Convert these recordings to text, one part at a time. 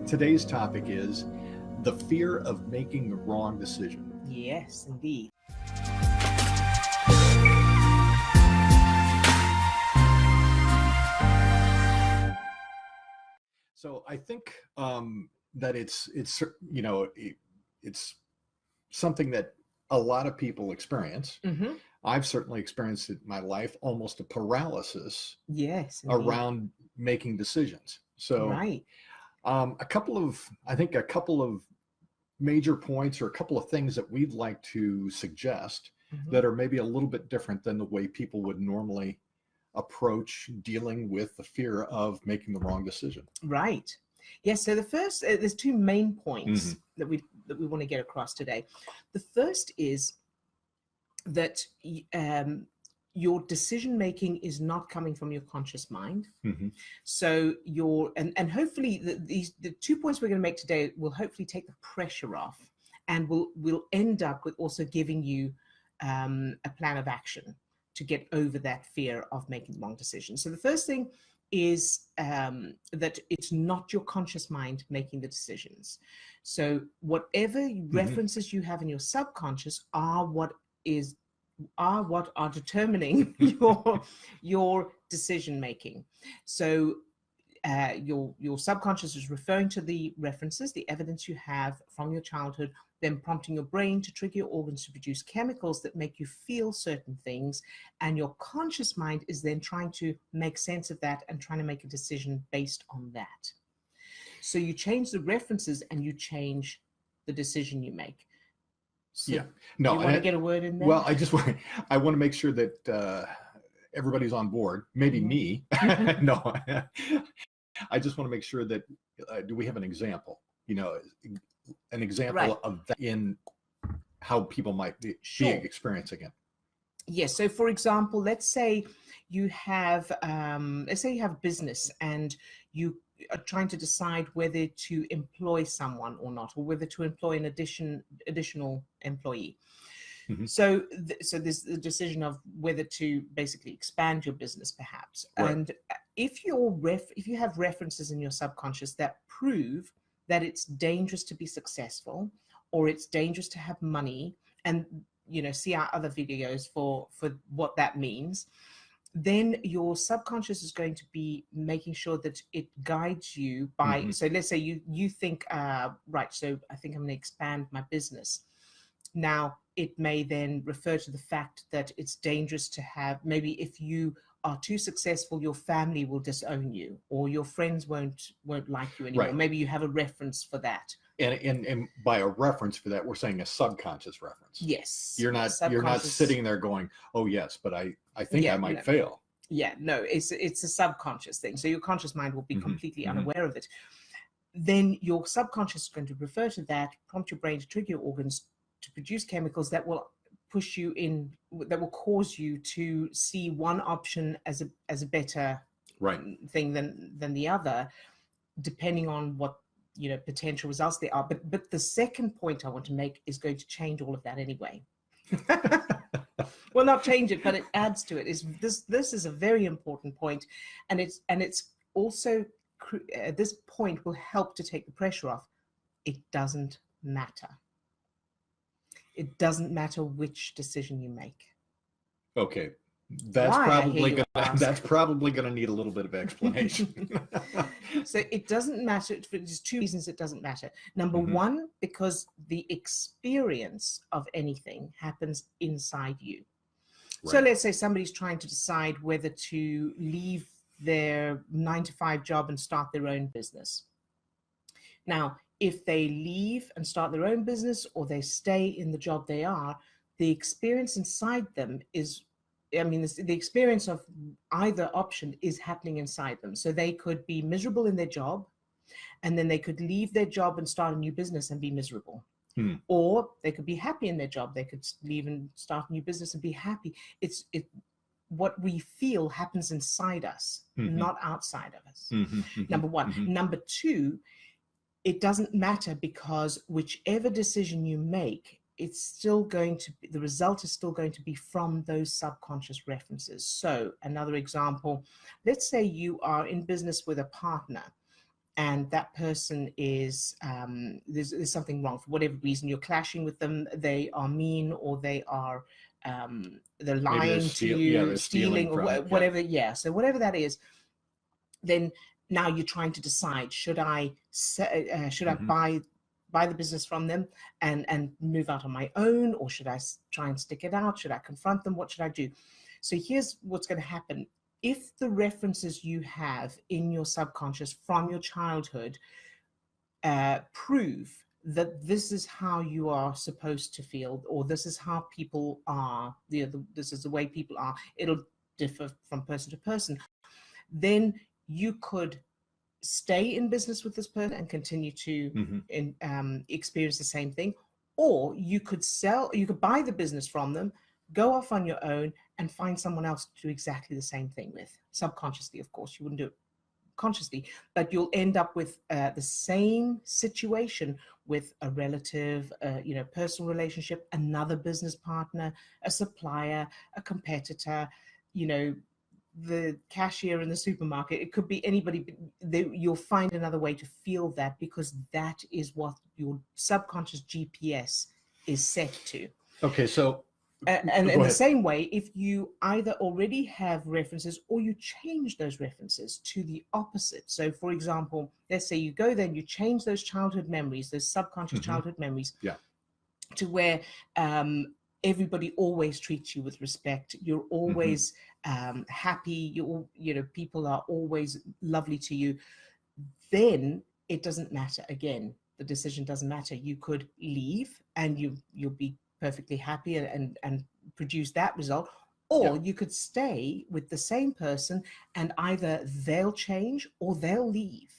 Today's topic is the fear of making the wrong decision. Yes, indeed. So I think that it's something that a lot of people experience. Mm-hmm. I've certainly experienced it in my life, almost a paralysis Yes, indeed. around making decisions. So Right. a couple of major points or a couple of things that we'd like to suggest Mm-hmm. that are maybe a little bit different than the way people would normally approach dealing with the fear of making the wrong decision. Right. Yes. So the first, there's two main points Mm-hmm. that we want to get across today. The first is that your decision making is not coming from your conscious mind. Mm-hmm. So and hopefully the 2 points we're going to make today will hopefully take the pressure off, and we'll end up with also giving you a plan of action to get over that fear of making the wrong decision. So the first thing is that it's not your conscious mind making the decisions. So whatever references you have in your subconscious are what are determining your decision making. So your subconscious is referring to the references, the evidence you have from your childhood, then prompting your brain to trigger your organs to produce chemicals that make you feel certain things. And your conscious mind is then trying to make sense of that and trying to make a decision based on that. So you change the references and you change the decision you make. So yeah. No, you want to get a word in there? Well, I want to make sure that everybody's on board, maybe me. No, I just want to make sure that do we have an example? An example of that in how people might be experiencing it. Yes. So, for example, let's say you have business and you are trying to decide whether to employ someone or not, or whether to employ an additional employee. Mm-hmm. So there's the decision of whether to basically expand your business, perhaps. Right. And if you have references in your subconscious that prove that it's dangerous to be successful, or it's dangerous to have money, and see our other videos for what that means, then your subconscious is going to be making sure that it guides you by. Mm-hmm. So let's say you think, right, so I think I'm going to expand my business. Now, it may then refer to the fact that it's dangerous to have, maybe if you are too successful, your family will disown you, or your friends won't like you anymore. Right. Maybe you have a reference for that. And by a reference for that, we're saying a subconscious reference. Yes. You're not sitting there going, oh yes, but I think I might fail. Yeah, no, it's a subconscious thing. So your conscious mind will be completely unaware of it. Then your subconscious is going to refer to that, prompt your brain to trigger your organs to produce chemicals that will push you in, that will cause you to see one option as a better thing than the other, depending on what potential results there are. But the second point I want to make is going to change all of that anyway. Well, not change it, but it adds to it. This is a very important point, and it's also this point will help to take the pressure off. It doesn't matter. It doesn't matter which decision you make. Okay. That's probably going to need a little bit of explanation. So it doesn't matter. There's two reasons it doesn't matter. Number one, because the experience of anything happens inside you. Right. So let's say somebody's trying to decide whether to leave their 9-to-5 job and start their own business. Now, if they leave and start their own business, or they stay in the job they are, the experience inside them is, the experience of either option is happening inside them. So they could be miserable in their job, and then they could leave their job and start a new business and be miserable. Or they could be happy in their job. They could leave and start a new business and be happy. What we feel happens inside us, not outside of us. Number one. Number two, it doesn't matter, because whichever decision you make, the result is still going to be from those subconscious references. So another example, let's say you are in business with a partner and that person is there's something wrong for whatever reason, you're clashing with them, they are mean, or they are they're lying to you, they're stealing or from, whatever. Yeah. So whatever that is, then now you're trying to decide, should I buy the business from them and move out on my own, or should I try and stick it out? Should I confront them? What should I do? So here's what's going to happen. If the references you have in your subconscious from your childhood prove that this is how you are supposed to feel, or this is how people are, this is the way people are, it'll differ from person to person, then you could stay in business with this person and continue to experience the same thing, or you could buy the business from them, go off on your own, and find someone else to do exactly the same thing with. Subconsciously, of course, you wouldn't do it consciously, but you'll end up with the same situation with a relative, personal relationship, another business partner, a supplier, a competitor, the cashier in the supermarket. It could be anybody. You'll find another way to feel that, because that is what your subconscious GPS is set to. Okay, so and in the same way, if you either already have references or you change those references to the opposite. So for example, let's say you go there and you change those childhood memories, those subconscious childhood memories, to where everybody always treats you with respect. You're always happy. People are always lovely to you. Then it doesn't matter. Again, the decision doesn't matter. You could leave and you'll be perfectly happy and produce that result, or you could stay with the same person and either they'll change or they'll leave,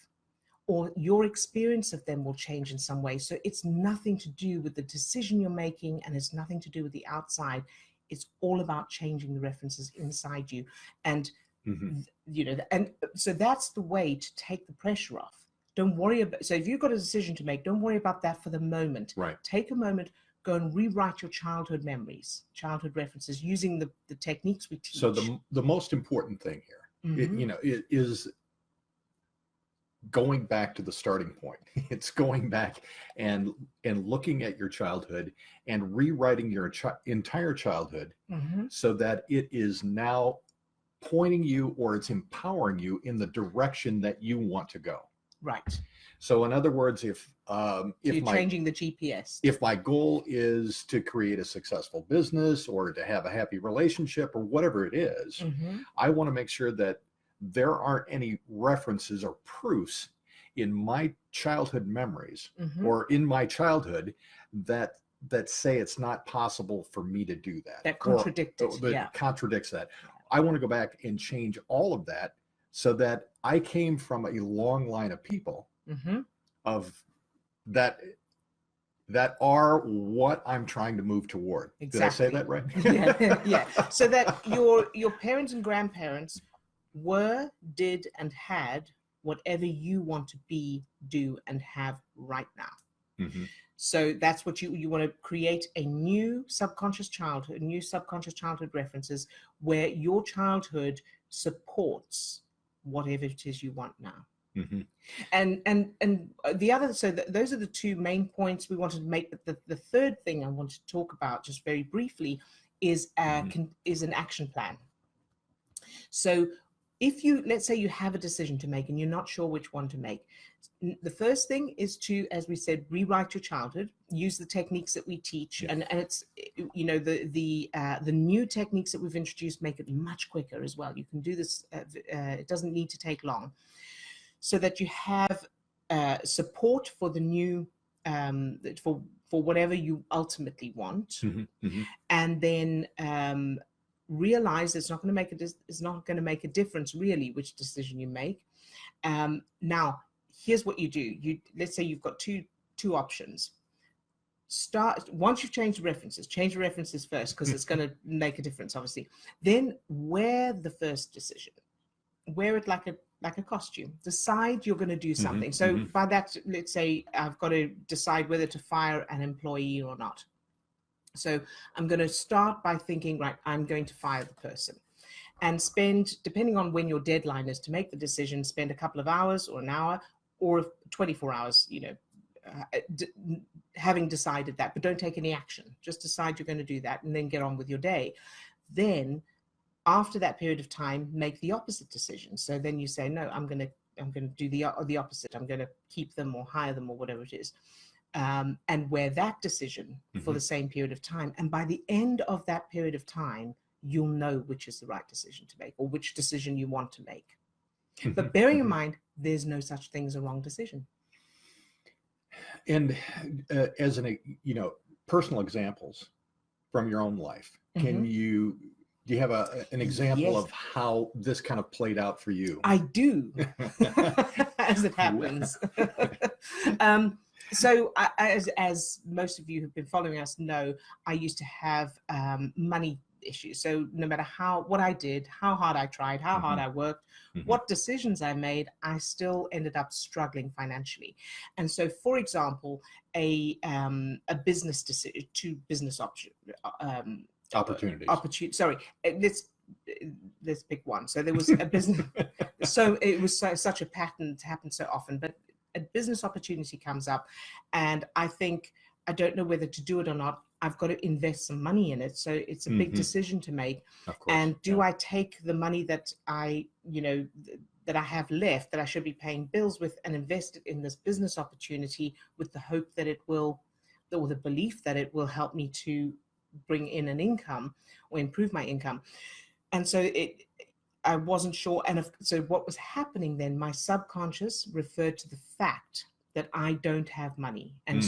or your experience of them will change in some way. So it's nothing to do with the decision you're making, and it's nothing to do with the outside. It's all about changing the references inside you. And and so that's the way to take the pressure off. Don't worry about, so if you've got a decision to make, don't worry about that for the moment. Right. Take a moment, go and rewrite your childhood memories, childhood references, using the techniques we teach. So the most important thing here, it is going back to the starting point. It's going back and looking at your childhood and rewriting your entire childhood so that it is now pointing you, or it's empowering you in the direction that you want to go. Right. So in other words, if you're changing the GPS, if my goal is to create a successful business or to have a happy relationship or whatever it is, I want to make sure that there aren't any references or proofs in my childhood memories or in my childhood that say it's not possible for me to do that. That contradict it. That contradicts that. I want to go back and change all of that so that I came from a long line of people of that are what I'm trying to move toward. Exactly. Did I say that right? Yeah. So that your parents and grandparents were, did, and had whatever you want to be, do, and have right now. So that's what you want to create, a new subconscious childhood, references where your childhood supports whatever it is you want now. And the other, so those are the two main points we wanted to make. But the third thing I want to talk about just very briefly is an action plan. So if let's say you have a decision to make and you're not sure which one to make, the first thing is to, as we said, rewrite your childhood, use the techniques that we teach. And it's, the new techniques that we've introduced make it much quicker as well. You can do this, it doesn't need to take long, so that you have support for the new, for whatever you ultimately want. And then realize it's not going to make a difference really which decision you make. Now, here's what you do. Let's say you've got two options. Once you've changed the references, change the references first, because it's going to make a difference, obviously. Then wear the first decision. Wear it like a costume. Decide you're going to do something. So by that, let's say I've got to decide whether to fire an employee or not. So I'm going to start by thinking, right, I'm going to fire the person, and spend, depending on when your deadline is to make the decision, spend a couple of hours or an hour or 24 hours, having decided that, but don't take any action. Just decide you're going to do that and then get on with your day. Then after that period of time, make the opposite decision. So then you say, no, I'm going to do the opposite. I'm going to keep them or hire them or whatever it is. And wear that decision for the same period of time. And by the end of that period of time, you'll know which is the right decision to make or which decision you want to make. But bearing in mind, there's no such thing as a wrong decision. And as personal examples from your own life, do you have an example of how this kind of played out for you? I do, as it happens. So as most of you who've been following us know, I used to have money issues. So no matter what I did, how hard I tried, how hard I worked, what decisions I made, I still ended up struggling financially. And so, for example, a business decision, two business opportunities. Sorry, let's pick one. So there was a business. So it was such a pattern to happen so often, but a business opportunity comes up, and I think I don't know whether to do it or not. I've got to invest some money in it, so it's a big decision to make. Of course, and do I take the money that I have left, that I should be paying bills with, and invest it in this business opportunity with the hope that it will, or the belief that it will help me to bring in an income or improve my income? And so I wasn't sure. And so what was happening then, my subconscious referred to the fact that I don't have money, and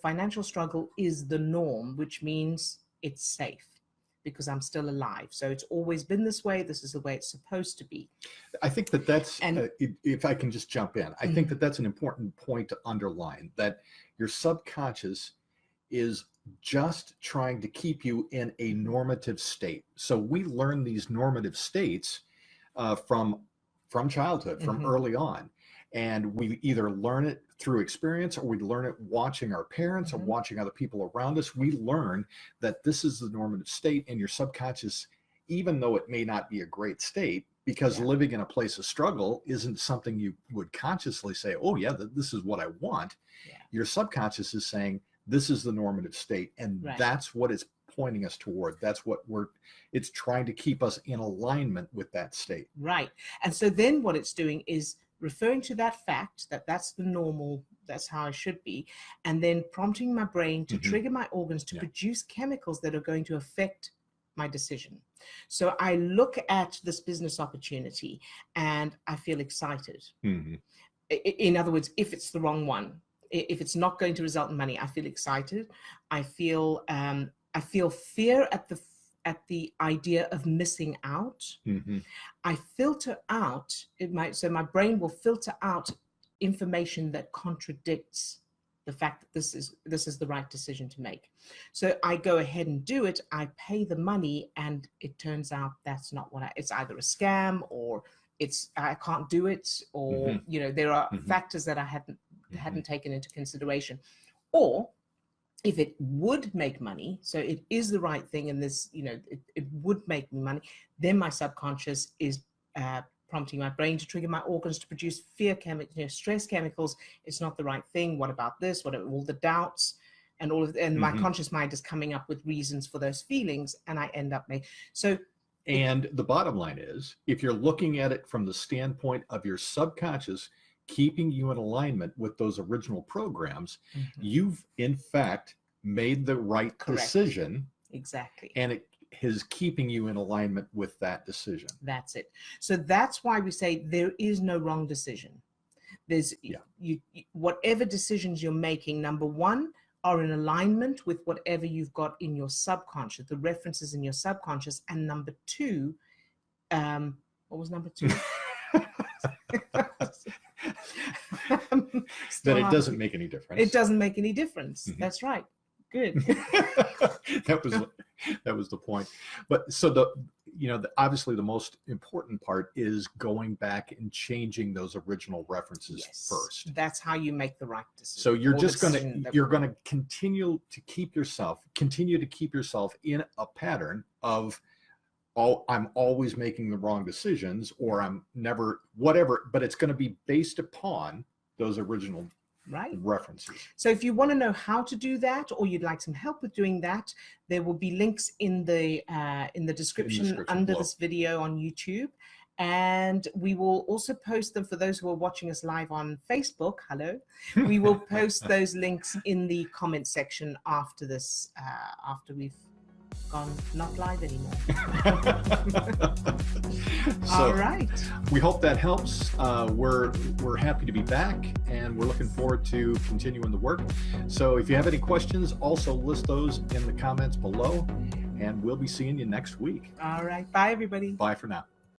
financial struggle is the norm, which means it's safe because I'm still alive. So it's always been this way. This is the way it's supposed to be. I think that's, if I can just jump in, I think that's an important point to underline, that your subconscious is just trying to keep you in a normative state. So we learn these normative states from childhood, from early on. And we either learn it through experience, or we learn it watching our parents or watching other people around us. We learn that this is the normative state, and your subconscious, even though it may not be a great state, because living in a place of struggle isn't something you would consciously say, oh yeah, this is what I want. Your subconscious is saying, this is the normative state, and that's what it's pointing us toward. That's what it's trying to keep us in alignment with that state. Right. And so then what it's doing is referring to that fact, that that's the normal, that's how I should be, and then prompting my brain to trigger my organs to produce chemicals that are going to affect my decision. So I look at this business opportunity and I feel excited. In other words, if it's the wrong one, if it's not going to result in money, I feel excited. I feel fear at the idea of missing out. I filter out so my brain will filter out information that contradicts the fact that this is the right decision to make. So I go ahead and do it. I pay the money, and it turns out that's not what it's either a scam, or I can't do it, or there are factors that I hadn't taken into consideration. Or if it would make money, so it is the right thing, and this, it would make me money, then my subconscious is prompting my brain to trigger my organs to produce fear chemicals, stress chemicals. It's not the right thing. What about this? What are all the doubts and my conscious mind is coming up with reasons for those feelings, and I end up And the bottom line is, if you're looking at it from the standpoint of your subconscious keeping you in alignment with those original programs, you've in fact made the right decision. Exactly. And it is keeping you in alignment with that decision. That's it. So that's why we say there is no wrong decision. There's whatever decisions you're making, number one, are in alignment with whatever you've got in your subconscious, the references in your subconscious. And number two, what was number two? That it doesn't make any difference. It doesn't make any difference. That's right. Good. that was the point. But so obviously the most important part is going back and changing those original references first. That's how you make the right decision. So you're going to continue to keep yourself in a pattern of, I'm always making the wrong decisions, or I'm never, whatever, but it's going to be based upon those original Right. references. So if you want to know how to do that, or you'd like some help with doing that, there will be links in the description under below this video on YouTube. And we will also post them for those who are watching us live on Facebook. Hello. We will post those links in the comment section after this, after we've gone not live anymore. All right. We hope that helps. We're happy to be back, and we're looking forward to continuing the work. So if you have any questions, also list those in the comments below, and we'll be seeing you next week. All right. Bye, everybody. Bye for now.